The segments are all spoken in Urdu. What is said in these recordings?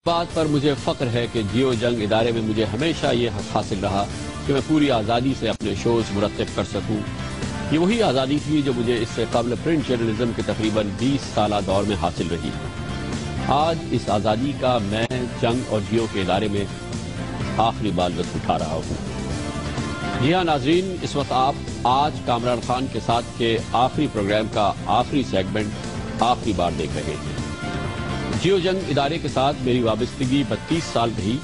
بات پر مجھے فخر ہے کہ جیو جنگ ادارے میں مجھے ہمیشہ یہ حق حاصل رہا کہ میں پوری آزادی سے اپنے شوز مرتب کر سکوں۔ یہ وہی آزادی تھی جو مجھے اس سے قبل پرنٹ جرنلزم کے تقریباً 20 سالہ دور میں حاصل رہی۔ آج اس آزادی کا میں جنگ اور جیو کے ادارے میں آخری بار لطف اٹھا رہا ہوں۔ جی ہاں ناظرین، اس وقت آپ آج کامران خان کے ساتھ کے آخری پروگرام کا آخری سیگمنٹ آخری بار دیکھ رہے ہیں۔ جیو جنگ ادارے کے ساتھ میری وابستگی 32 سال رہی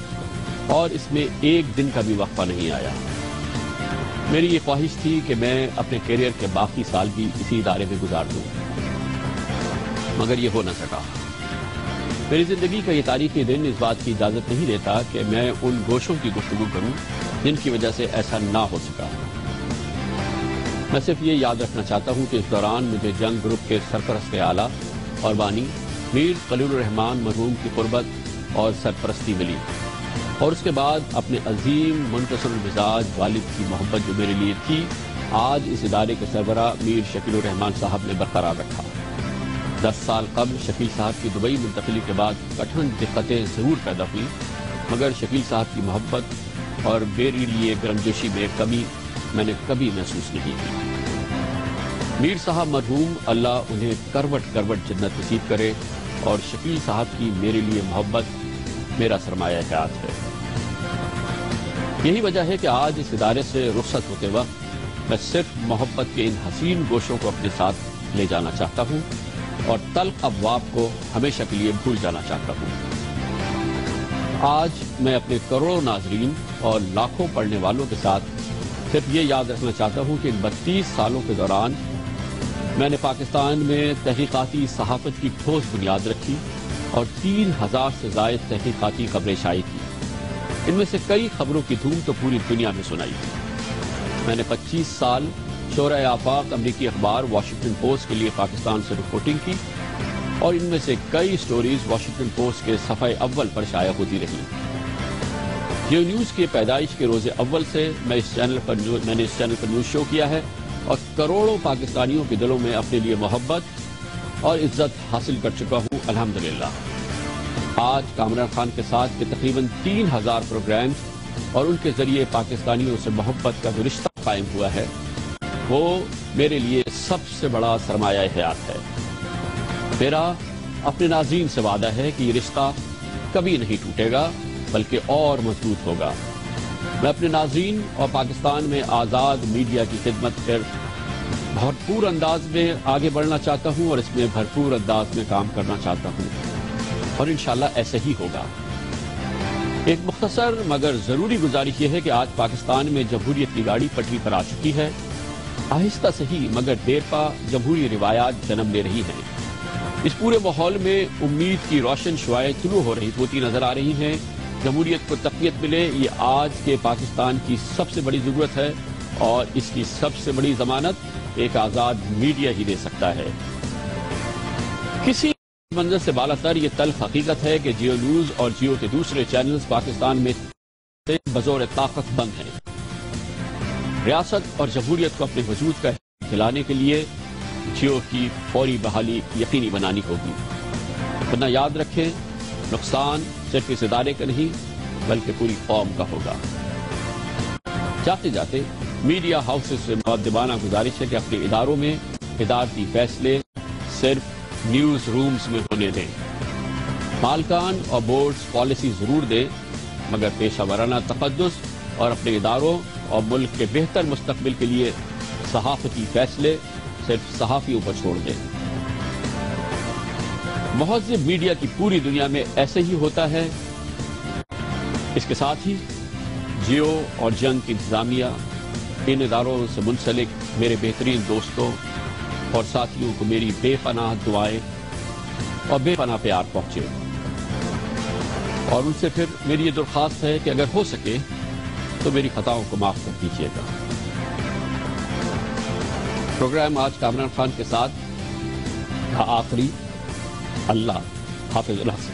اور اس میں ایک دن کا بھی وقفہ نہیں آیا۔ میری یہ خواہش تھی کہ میں اپنے کیریئر کے باقی سال بھی اسی ادارے میں گزار دوں، مگر یہ ہو نہ سکا۔ میری زندگی کا یہ تاریخی دن اس بات کی اجازت نہیں دیتا کہ میں ان گوشوں کی گفتگو کروں جن کی وجہ سے ایسا نہ ہو سکا۔ میں صرف یہ یاد رکھنا چاہتا ہوں کہ اس دوران مجھے جنگ گروپ کے سرپرست اعلیٰ اور بانی میر خلیل الرحمان مرحوم کی قربت اور سرپرستی ملی، اور اس کے بعد اپنے عظیم منتصر المزاج والد کی محبت جو میرے لیے تھی آج اس ادارے کے سربراہ میر شکیل الرحمان صاحب نے برقرار رکھا۔ 10 سال قبل شکیل صاحب کی دبئی منتقلی کے بعد کٹھن دقتیں ضرور پیدا ہوئی، مگر شکیل صاحب کی محبت اور میرے لیے گرمجوشی میں کمی میں نے کبھی محسوس نہیں کی۔ میر صاحب مرحوم اللہ انہیں کروٹ کروٹ جنت نصیب کرے، اور شکیل صاحب کی میرے لیے محبت میرا سرمایہ حیات ہے۔ یہی وجہ ہے کہ آج اس ادارے سے رخصت ہوتے وقت میں صرف محبت کے ان حسین گوشوں کو اپنے ساتھ لے جانا چاہتا ہوں اور تلخ ابواب کو ہمیشہ کے لیے بھول جانا چاہتا ہوں۔ آج میں اپنے کروڑوں ناظرین اور لاکھوں پڑھنے والوں کے ساتھ صرف یہ یاد رکھنا چاہتا ہوں کہ ان 32 سالوں کے دوران میں نے پاکستان میں تحقیقاتی صحافت کی ٹھوس بنیاد رکھی اور 3000 سے زائد تحقیقاتی خبریں شائع کی۔ ان میں سے کئی خبروں کی دھوم تو پوری دنیا میں سنائی۔ میں نے 25 سال شورائے آفاق امریکی اخبار واشنگٹن پوسٹ کے لیے پاکستان سے رپورٹنگ کی، اور ان میں سے کئی سٹوریز واشنگٹن پوسٹ کے صفحہ اول پر شائع ہوتی رہی۔ جیو نیوز کی پیدائش کے روز اول سے میں نے اس چینل پر نیوز شو کیا ہے اور کروڑوں پاکستانیوں کے دلوں میں اپنے لیے محبت اور عزت حاصل کر چکا ہوں الحمدللہ۔ آج کامران خان کے ساتھ کے تقریباً 3000 پروگرامز اور ان کے ذریعے پاکستانیوں سے محبت کا جو رشتہ قائم ہوا ہے وہ میرے لیے سب سے بڑا سرمایہ حیات ہے۔ میرا اپنے ناظرین سے وعدہ ہے کہ یہ رشتہ کبھی نہیں ٹوٹے گا بلکہ اور مضبوط ہوگا۔ میں اپنے ناظرین اور پاکستان میں آزاد میڈیا کی خدمت پر بھرپور انداز میں آگے بڑھنا چاہتا ہوں اور اس میں بھرپور انداز میں کام کرنا چاہتا ہوں، اور انشاءاللہ ایسے ہی ہوگا۔ ایک مختصر مگر ضروری گزارش یہ ہے کہ آج پاکستان میں جمہوریت کی گاڑی پٹری پر آ چکی ہے۔ آہستہ سے ہی مگر دیر پا جمہوری روایات جنم لے رہی ہیں۔ اس پورے ماحول میں امید کی روشن شعاعیں طلوع ہوتی نظر آ رہی ہیں۔ جمہوریت کو تقویت ملے، یہ آج کے پاکستان کی سب سے بڑی ضرورت ہے، اور اس کی سب سے بڑی ضمانت ایک آزاد میڈیا ہی دے سکتا ہے۔ کسی منظر سے بالا تر یہ تلخ حقیقت ہے کہ جیو نیوز اور جیو کے دوسرے چینلز پاکستان میں بزور طاقت بند ہیں۔ ریاست اور جمہوریت کو اپنے وجود کا دلانے کے لیے جیو کی فوری بحالی یقینی بنانی ہوگی، ورنہ یاد رکھیں نقصان صرف اس ادارے کا نہیں بلکہ پوری قوم کا ہوگا۔ جاتے جاتے میڈیا ہاؤسز سے مؤدبانہ گزارش ہے کہ اپنے اداروں میں ادارتی فیصلے صرف نیوز رومز میں ہونے دیں۔ مالکان اور بورڈز پالیسی ضرور دیں، مگر پیشہ ورانہ تقدس اور اپنے اداروں اور ملک کے بہتر مستقبل کے لیے صحافتی فیصلے صرف صحافیوں پر چھوڑ دیں۔ مہذب میڈیا کی پوری دنیا میں ایسے ہی ہوتا ہے۔ اس کے ساتھ ہی جیو اور جنگ کی انتظامیہ، ان اداروں سے منسلک میرے بہترین دوستوں اور ساتھیوں کو میری بے پناہ دعائیں اور بے پناہ پیار پہنچے، اور ان سے پھر میری یہ درخواست ہے کہ اگر ہو سکے تو میری خطاؤں کو معاف کر دیجیے گا۔ پروگرام آج کامران خان کے ساتھ کا آخری۔ اللہ حافظ اللہ سے